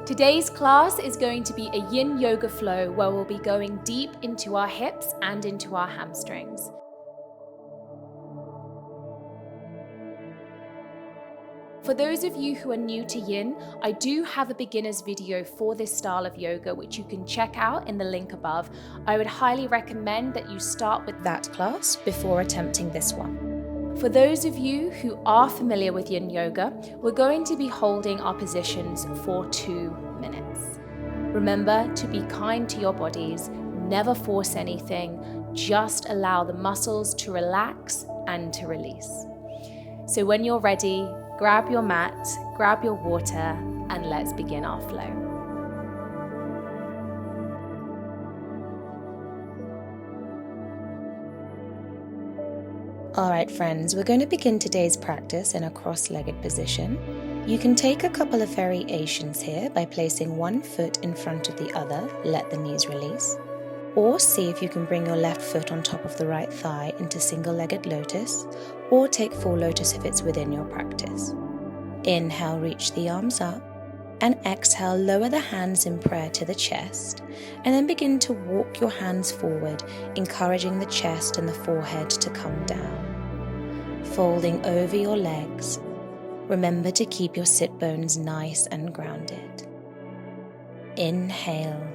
Today's class is going to be a yin yoga flow where we'll be going deep into our hips and into our hamstrings. For those of you who are new to yin, I do have a beginner's video for this style of yoga which you can check out in the link above. I would highly recommend that you start with that class before attempting this one. For those of you who are familiar with yin yoga, we're going to be holding our positions for 2 minutes. Remember to be kind to your bodies, never force anything, just allow the muscles to relax and to release. So when you're ready, grab your mat, grab your water, and let's begin our flow. Alright friends, we're going to begin today's practice in a cross-legged position. You can take a couple of variations here by placing one foot in front of the other, let the knees release. Or see if you can bring your left foot on top of the right thigh into single-legged lotus, or take full lotus if it's within your practice. Inhale, reach the arms up, and exhale, lower the hands in prayer to the chest, and then begin to walk your hands forward, encouraging the chest and the forehead to come down. Folding over your legs, remember to keep your sit bones nice and grounded. Inhale,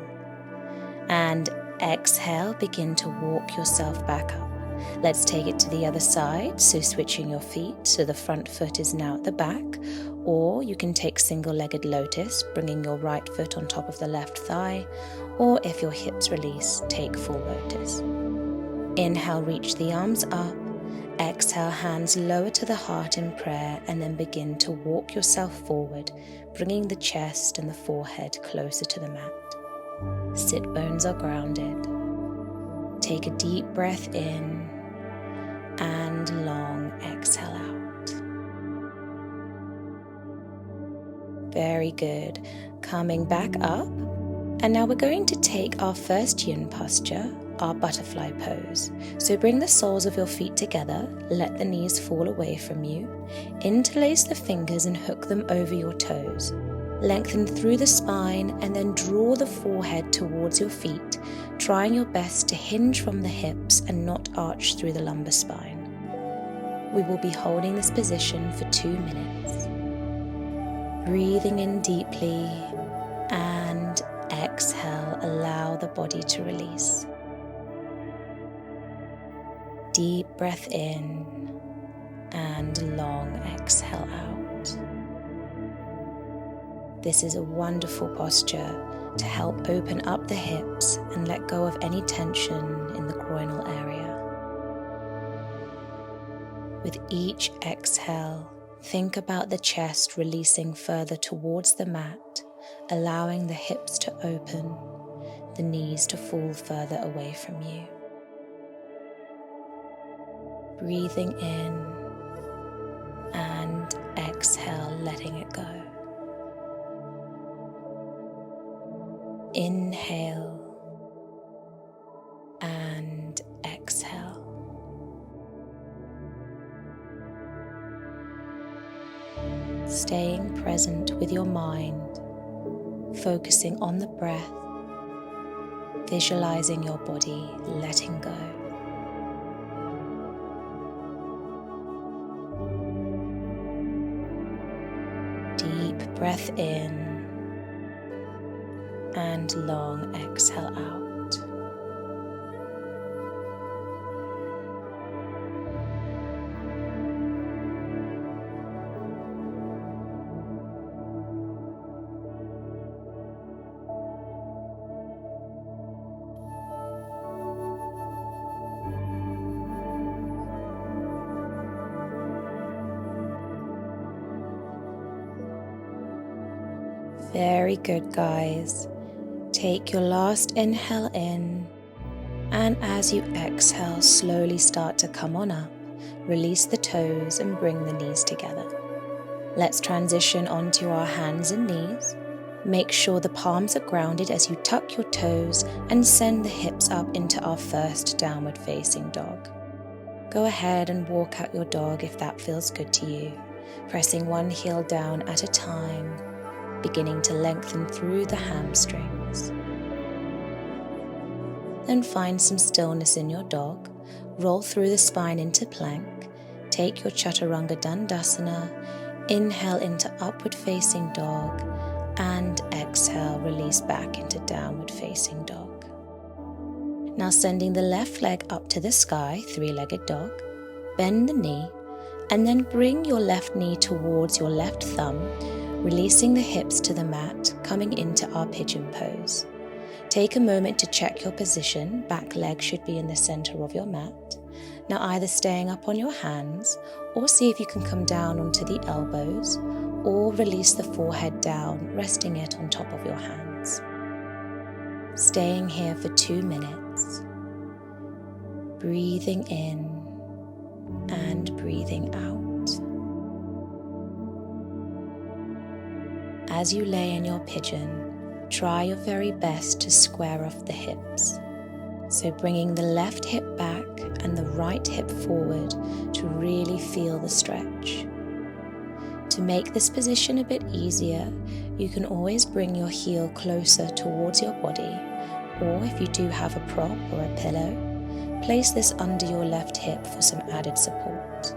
and exhale, begin to walk yourself back up. Let's take it to the other side, so switching your feet so the front foot is now at the back, or you can take single-legged lotus, bringing your right foot on top of the left thigh, or if your hips release, take full lotus. Inhale, reach the arms up, exhale, hands lower to the heart in prayer, and then begin to walk yourself forward, bringing the chest and the forehead closer to the mat. Sit bones are grounded. Take a deep breath in and long exhale out. Very good. Coming back up. And now we're going to take our first yin posture, our butterfly pose. So bring the soles of your feet together, let the knees fall away from you, interlace the fingers and hook them over your toes. Lengthen through the spine and then draw the forehead towards your feet, trying your best to hinge from the hips and not arch through the lumbar spine. We will be holding this position for 2 minutes. Breathing in deeply and exhale, allow the body to release. Deep breath in and long exhale out. This is a wonderful posture to help open up the hips and let go of any tension in the groinal area. With each exhale, think about the chest releasing further towards the mat, allowing the hips to open, the knees to fall further away from you. Breathing in and exhale, letting it go. Inhale and exhale. Staying present with your mind, focusing on the breath, visualizing your body letting go. Deep breath in and long exhale out. Very good, guys. Take your last inhale in, and as you exhale, slowly start to come on up. Release the toes and bring the knees together. Let's transition onto our hands and knees. Make sure the palms are grounded as you tuck your toes and send the hips up into our first downward facing dog. Go ahead and walk out your dog if that feels good to you, pressing one heel down at a time beginning to lengthen through the hamstrings. Then find some stillness in your dog. Roll through the spine into plank. Take your Chaturanga Dandasana. Inhale into upward facing dog. And exhale, release back into downward facing dog. Now sending the left leg up to the sky, three-legged dog. Bend the knee. And then bring your left knee towards your left thumb, releasing the hips to the mat, coming into our pigeon pose. Take a moment to check your position. Back leg should be in the center of your mat. Now either staying up on your hands, or see if you can come down onto the elbows, or release the forehead down, resting it on top of your hands. Staying here for 2 minutes. Breathing in and breathing out. As you lay in your pigeon, try your very best to square off the hips. So bringing the left hip back and the right hip forward to really feel the stretch. To make this position a bit easier, you can always bring your heel closer towards your body, or if you do have a prop or a pillow, place this under your left hip for some added support.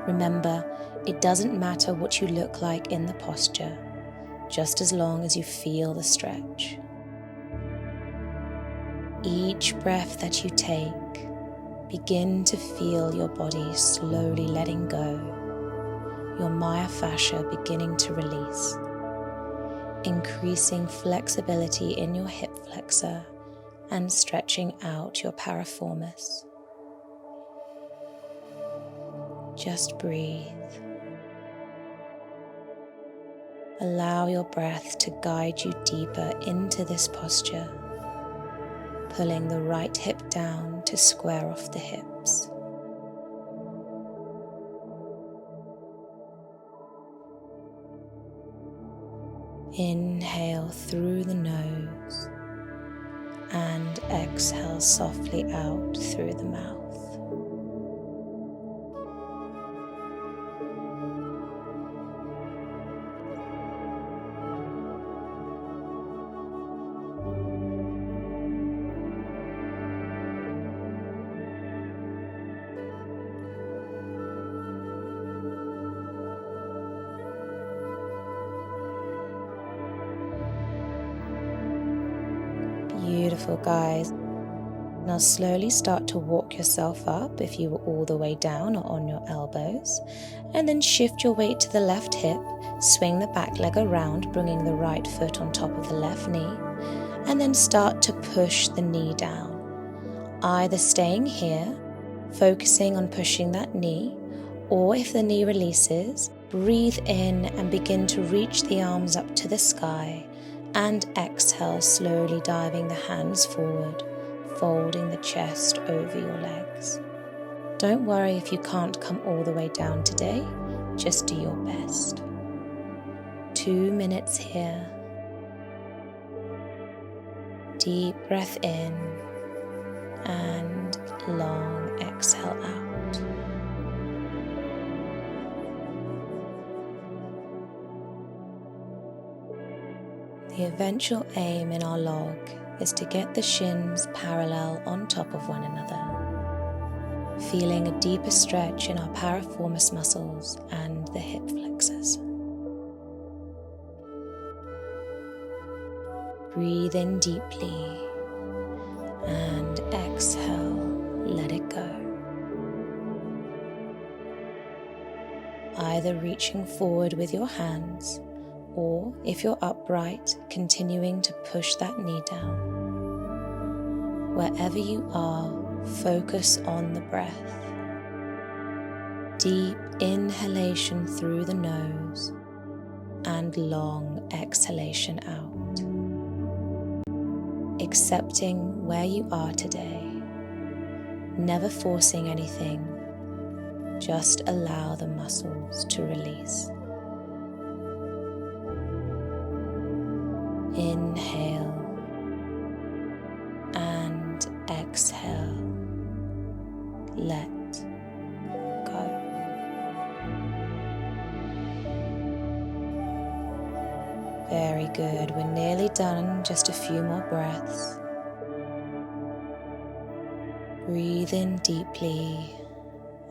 Remember, it doesn't matter what you look like in the posture, just as long as you feel the stretch. Each breath that you take, begin to feel your body slowly letting go, your myofascia beginning to release, increasing flexibility in your hip flexor and stretching out your piriformis. Just breathe. Allow your breath to guide you deeper into this posture, pulling the right hip down to square off the hips. Inhale through the nose and exhale softly out through the mouth. Beautiful, guys. Now slowly start to walk yourself up if you were all the way down or on your elbows, and then shift your weight to the left hip, swing the back leg around, bringing the right foot on top of the left knee, and then start to push the knee down. Either staying here, focusing on pushing that knee, or if the knee releases, breathe in and begin to reach the arms up to the sky, and exhale, slowly diving the hands forward, folding the chest over your legs. Don't worry if you can't come all the way down today, just do your best. 2 minutes here. Deep breath in and long exhale out. The eventual aim in our log is to get the shins parallel on top of one another, feeling a deeper stretch in our piriformis muscles and the hip flexors. Breathe in deeply and exhale, let it go. Either reaching forward with your hands, or if you're upright, continuing to push that knee down. Wherever you are, focus on the breath. Deep inhalation through the nose and long exhalation out. Accepting where you are today, never forcing anything, just allow the muscles to release. Inhale and exhale, let go. Very good. We're nearly done. Just a few more breaths. Breathe in deeply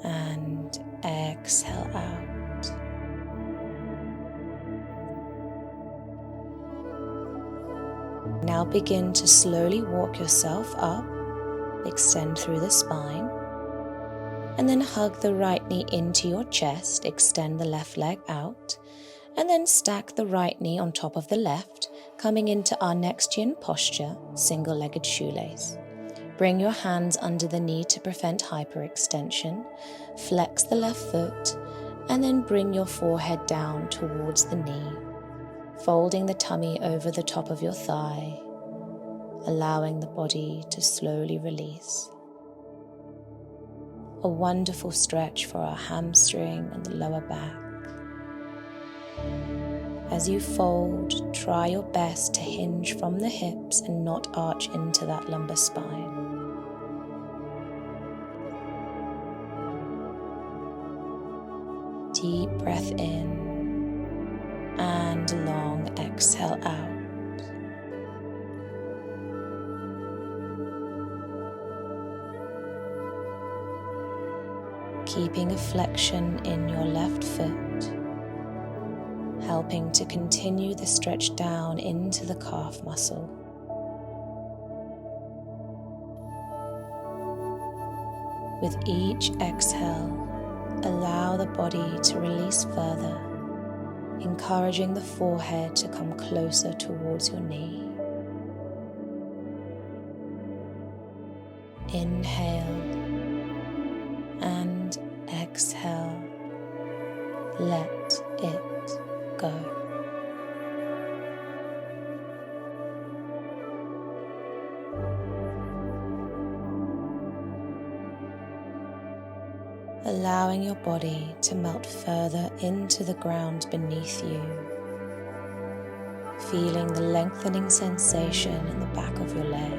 and exhale out. Now begin to slowly walk yourself up, extend through the spine, and then hug the right knee into your chest, extend the left leg out, and then stack the right knee on top of the left, coming into our next yin posture, single-legged shoelace. Bring your hands under the knee to prevent hyperextension, flex the left foot, and then bring your forehead down towards the knee, folding the tummy over the top of your thigh, allowing the body to slowly release. A wonderful stretch for our hamstring and the lower back. As you fold, try your best to hinge from the hips and not arch into that lumbar spine. Deep breath in and long exhale out. Keeping a flexion in your left foot, helping to continue the stretch down into the calf muscle. With each exhale, allow the body to release further, encouraging the forehead to come closer towards your knee. Inhale and exhale. Let it go. Allowing your body to melt further into the ground beneath you, feeling the lengthening sensation in the back of your leg.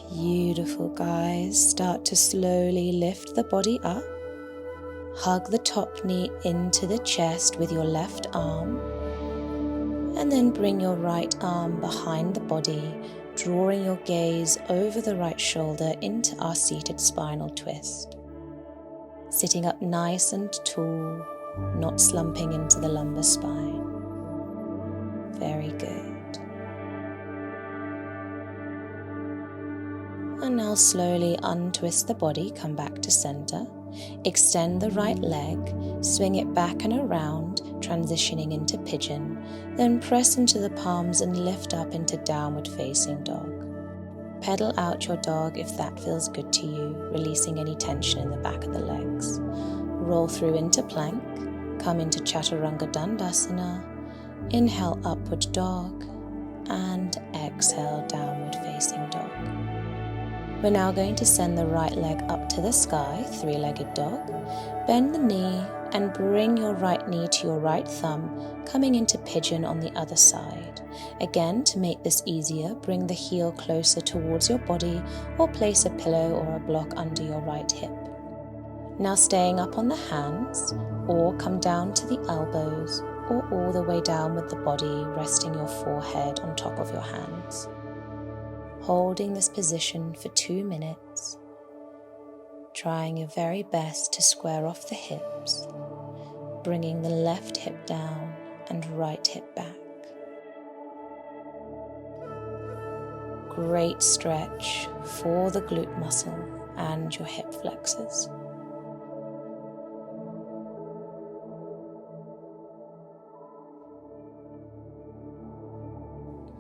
Beautiful, guys. Start to slowly lift the body up. Hug the top knee into the chest with your left arm. And then bring your right arm behind the body, drawing your gaze over the right shoulder into our seated spinal twist. Sitting up nice and tall, not slumping into the lumbar spine. Very good. And now slowly untwist the body, come back to center. Extend the right leg, swing it back and around, transitioning into pigeon. Then press into the palms and lift up into downward facing dog. Pedal out your dog if that feels good to you, releasing any tension in the back of the legs. Roll through into plank, come into chaturanga dandasana, inhale upward dog, and exhale downward facing dog. We're now going to send the right leg up to the sky, three-legged dog. Bend the knee and bring your right knee to your right thumb, coming into pigeon on the other side. Again, to make this easier, bring the heel closer towards your body or place a pillow or a block under your right hip. Now staying up on the hands, or come down to the elbows, or all the way down with the body, resting your forehead on top of your hands. Holding this position for 2 minutes, trying your very best to square off the hips, bringing the left hip down and right hip back. Great stretch for the glute muscle and your hip flexors.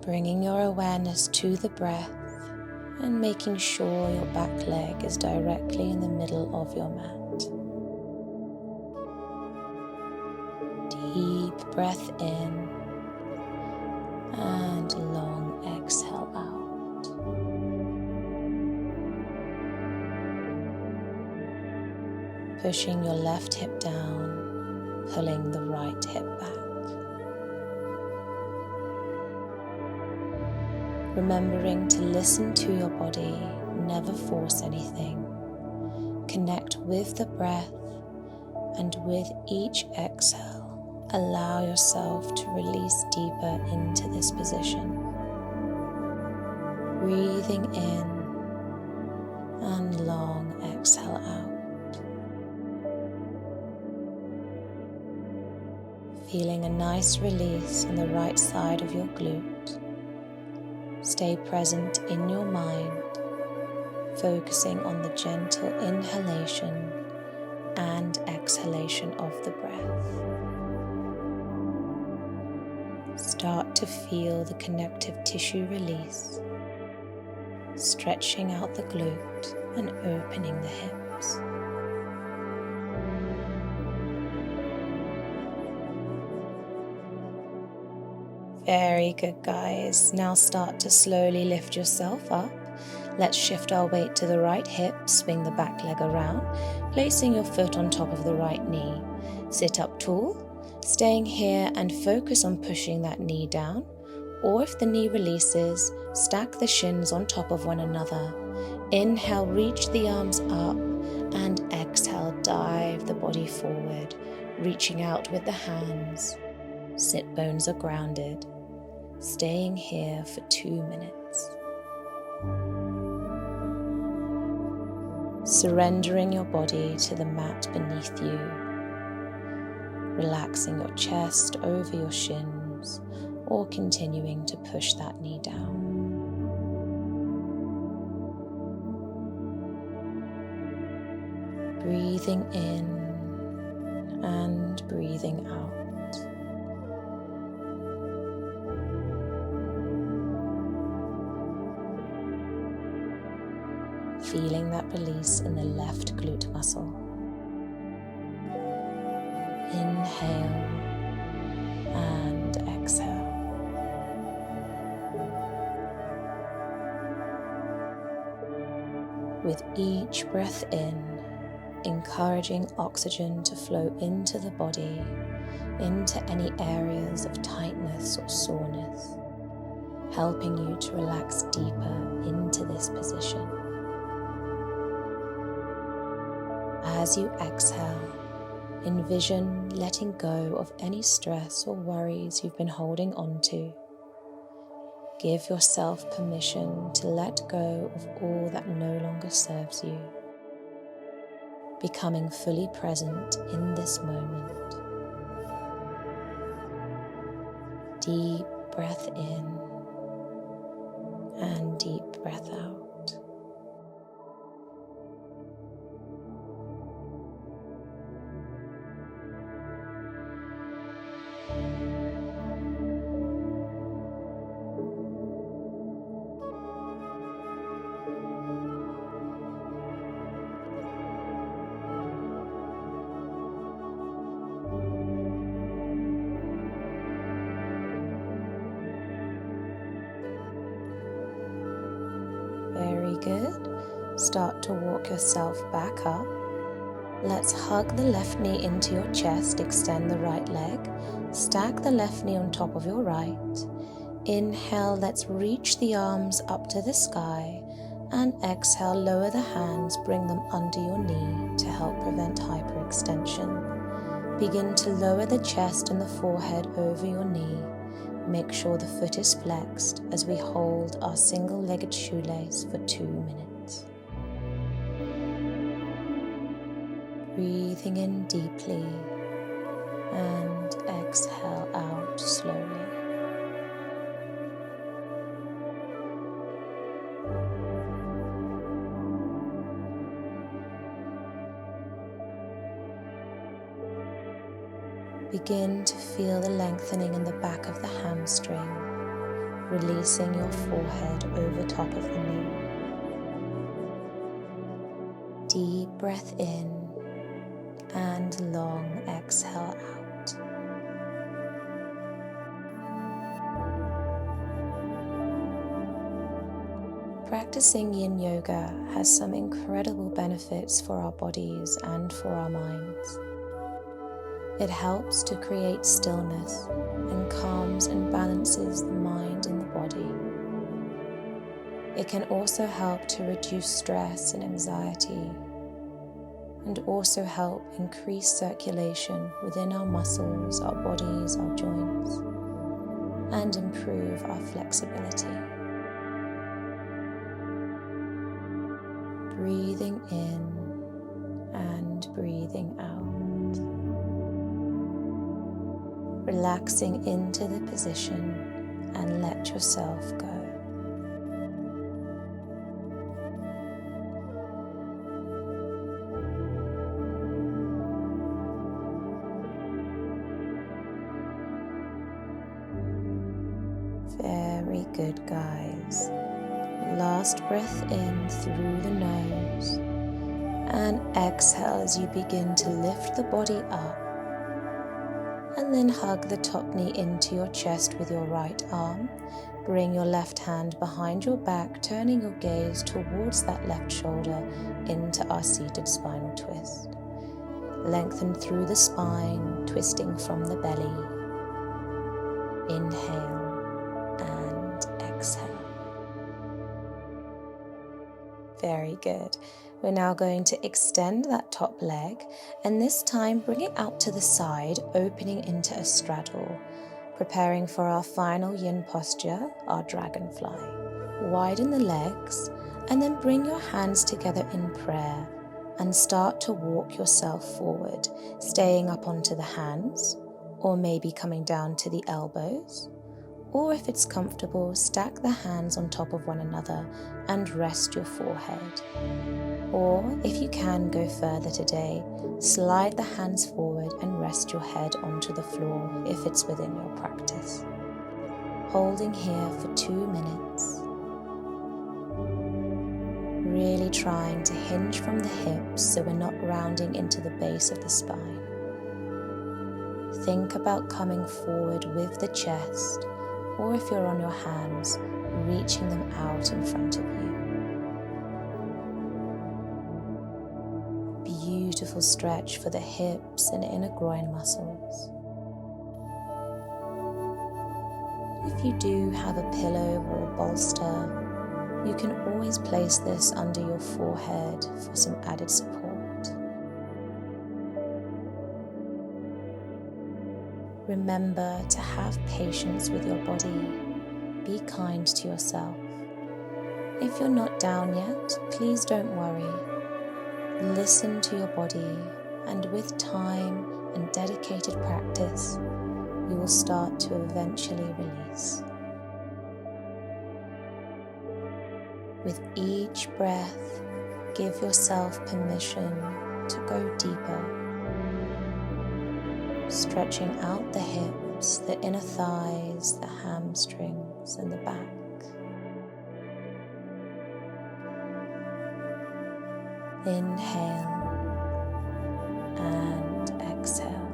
Bringing your awareness to the breath and making sure your back leg is directly in the middle of your mat. Deep breath in and long exhale out. Pushing your left hip down, pulling the right hip back. remembering to listen to your body, never force anything. Connect with the breath, and with each exhale, allow yourself to release deeper into this position. Breathing in and long exhale out. Feeling a nice release in the right side of your glute. Stay present in your mind, focusing on the gentle inhalation and exhalation of the breath. Start to feel the connective tissue release, stretching out the glute and opening the hips. Very good, guys. Now start to slowly lift yourself up. Let's shift our weight to the right hip, swing the back leg around, placing your foot on top of the right knee. Sit up tall, staying here and focus on pushing that knee down, or if the knee releases, stack the shins on top of one another. Inhale, reach the arms up, and exhale, dive the body forward, reaching out with the hands. Sit bones are grounded, staying here for 2 minutes. Surrendering your body to the mat beneath you, relaxing your chest over your shins, or continuing to push that knee down. Breathing in and breathing out. Feeling that release in the left glute muscle. Inhale and exhale. With each breath in, encouraging oxygen to flow into the body, into any areas of tightness or soreness, helping you to relax deeper into this position. As you exhale, envision letting go of any stress or worries you've been holding on to. Give yourself permission to let go of all that no longer serves you, becoming fully present in this moment. Deep breath in and deep breath out. Very good. Start to walk yourself back up. Let's hug the left knee into your chest, extend the right leg, stack the left knee on top of your right. Inhale, let's reach the arms up to the sky, and exhale, lower the hands, bring them under your knee to help prevent hyperextension. Begin to lower the chest and the forehead over your knee. Make sure the foot is flexed as we hold our single-legged shoelace for 2 minutes. Breathing in deeply and exhale out slowly. Begin to feel the lengthening in the back of the hamstring, releasing your forehead over top of the knee. Deep breath in and long exhale out. Practicing yin yoga has some incredible benefits for our bodies and for our minds. It helps to create stillness and calms and balances the mind and the body. It can also help to reduce stress and anxiety, and also help increase circulation within our muscles, our bodies, our joints, and improve our flexibility. Breathing in and breathing out. Relaxing into the position and let yourself go. Very good, guys. Last breath in through the nose, and exhale as you begin to lift the body up, and then hug the top knee into your chest with your right arm. Bring your left hand behind your back, turning your gaze towards that left shoulder into our seated spinal twist. Lengthen through the spine, twisting from the belly. Inhale and exhale. Very good. We're now going to extend that top leg, and this time bring it out to the side, opening into a straddle, preparing for our final yin posture, our dragonfly. Widen the legs, and then bring your hands together in prayer and start to walk yourself forward, staying up onto the hands, or maybe coming down to the elbows. Or if it's comfortable, stack the hands on top of one another and rest your forehead. Or if you can go further today, slide the hands forward and rest your head onto the floor if it's within your practice. Holding here for 2 minutes. Really trying to hinge from the hips so we're not rounding into the base of the spine. Think about coming forward with the chest, or if you're on your hands, reaching them out in front of you. Beautiful stretch for the hips and inner groin muscles. If you do have a pillow or a bolster, you can always place this under your forehead for some added support. Remember to have patience with your body. Be kind to yourself. If you're not down yet, please don't worry. Listen to your body, and with time and dedicated practice, you will start to eventually release. With each breath, give yourself permission to go deeper. Stretching out the hips, the inner thighs, the hamstrings, and the back. Inhale and exhale.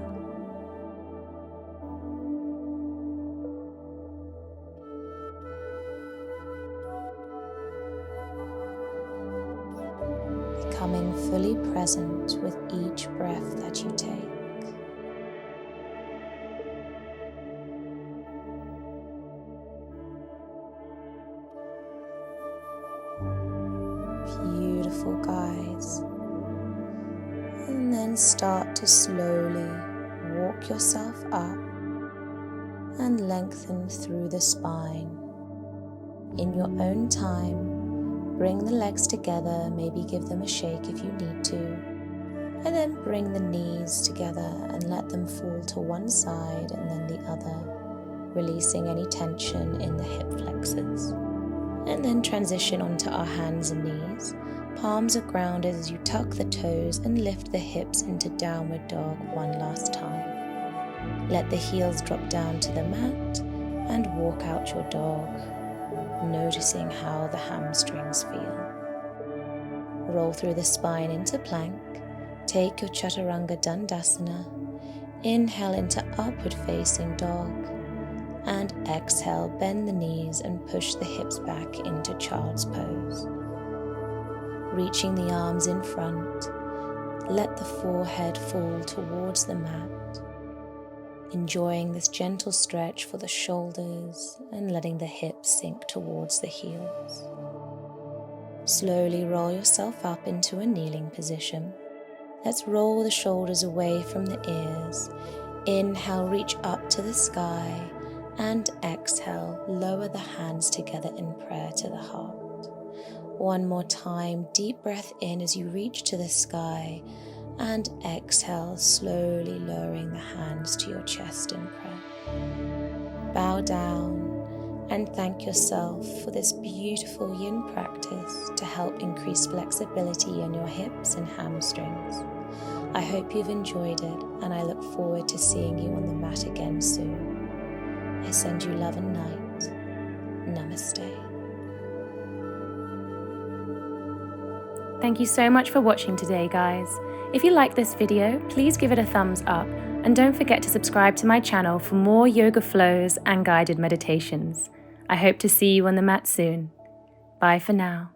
Becoming fully present with each breath that you take. Beautiful, guys. And then start to slowly walk yourself up and lengthen through the spine. In your own time, bring the legs together, maybe give them a shake if you need to, and then bring the knees together and let them fall to one side and then the other, releasing any tension in the hip flexors. And then transition onto our hands and knees. Palms are grounded as you tuck the toes and lift the hips into downward dog one last time. Let the heels drop down to the mat and walk out your dog, noticing how the hamstrings feel. Roll through the spine into plank. Take your chaturanga dandasana. Inhale into upward facing dog. And exhale, bend the knees and push the hips back into child's pose. Reaching the arms in front, let the forehead fall towards the mat. Enjoying this gentle stretch for the shoulders and letting the hips sink towards the heels. Slowly roll yourself up into a kneeling position. Let's roll the shoulders away from the ears. Inhale, reach up to the sky, and exhale, lower the hands together in prayer to the heart. One more time, deep breath in as you reach to the sky, and exhale, slowly lowering the hands to your chest in prayer. Bow down and thank yourself for this beautiful yin practice to help increase flexibility in your hips and hamstrings. I hope you've enjoyed it, and I look forward to seeing you on the mat again soon. I send you love and light. Namaste. Thank you so much for watching today, guys. If you liked this video, please give it a thumbs up, and don't forget to subscribe to my channel for more yoga flows and guided meditations. I hope to see you on the mat soon. Bye for now.